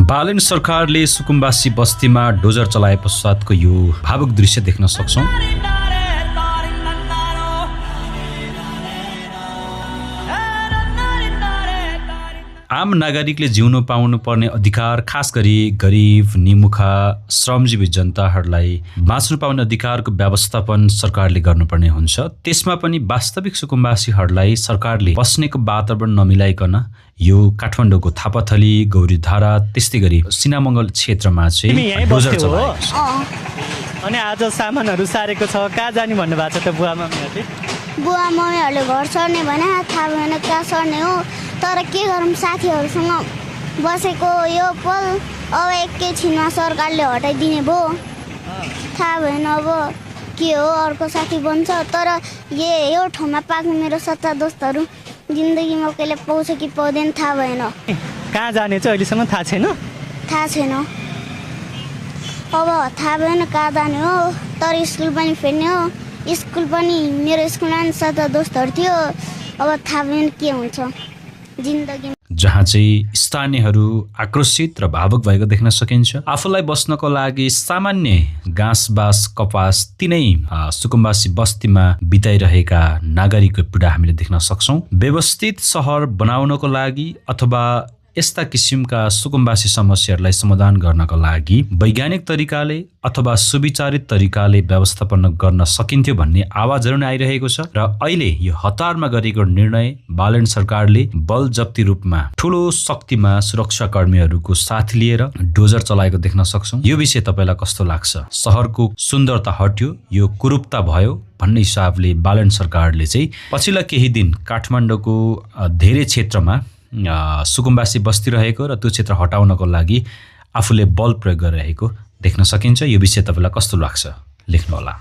बालेन सरकारले सुकुम्बासी बस्तीमा डोजर चलाए पश्चातको यो भावुक दृश्य देख्न सक्छौं। आम नागरिकले जिउन पाउनु पर्ने अधिकार, खास गरी गरिब, निमुखा, श्रमजीवी जनताहरूलाई बाँच्नु पाउने अधिकारको व्यवस्थापन सरकारले गर्नुपर्ने हुन्छ। त्यसमा पनि वास्तविक सुकुम्बासीहरूलाई सरकारले बस्नेको वातावरण नमिलाइकन यो काठमाडौँको थापाथली, गौरीधारा, त्यस्तै गरी सिनामङ्गल क्षेत्रमा चाहिँ डोजर चलाएको छ। अनि आज सामानहरू सारेको छ, कहाँ जाने भन्नुभएको छ त बुवा मम्मीहरूले? बुवा मम्मीहरूले घर सर्ने भने थाहा भएन कहाँ सर्ने हो, तर के गरौँ साथीहरूसँग बसेको यो पल अब एकैछिनमा सरकारले हटाइदिने भयो। थाहा भएन अब के हो, अर्को साथी बन्छ। तर यो ठाउँमा पाक्ने मेरो सच्चा दोस्तहरू जिन्दगीमा कहिले पाउँछ कि पाउँदैन थाहा भएन। कहाँ जाने चाहिँ अहिलेसम्म थाहा छैन? थाहा छैन, अब थाहा भएन कहाँ जाने हो। तर स्कुल पनि फेर्ने हो, स्कुल पनि मेरो स्कुलमा पनि सच्चा दोस्तहरू थियो। अब थाहा भएन के हुन्छ जिन्दगी। जहाँ चाहिँ स्थानीयहरू आक्रोशित र भावुक भएको देख्न सकिन्छ। आफूलाई बस्नको लागि सामान्य घाँसबास, कपास तिनै सुकुम्बासी बस्तीमा बिताइरहेका नागरिकको पीडा हामीले देख्न सक्छौं। व्यवस्थित सहर बनाउनको लागि अथवा यस्ता किसिमका सुकुम्बासी समस्याहरूलाई समाधान गर्नको लागि वैज्ञानिक तरिकाले अथवा सुविचारित तरिकाले व्यवस्थापन गर्न सकिन्थ्यो भन्ने आवाजहरू नै आइरहेको छ। र अहिले यो हतारमा गरेको निर्णय बालेन सरकारले बल जप्ती रूपमा ठूलो शक्तिमा सुरक्षाकर्मीहरूको साथ लिएर डोजर चलाएको देख्न सक्छौं। यो विषय तपाईलाई कस्तो लाग्छ? सहरको सुन्दरता हट्यो, यो कुरूपता भयो भन्ने हिसाबले बालेन सरकारले चाहिँ पछिल्ला केही दिन काठमाडौँको धेरै क्षेत्रमा सुकुम्बासी बस्ती रहेको र त्यो क्षेत्र हटाउनको लागि आफूले बल प्रयोग गरिरहेको देख्न सकिन्छ। यो विषय तपाईलाई कस्तो लाग्छ लेख्नुहोला।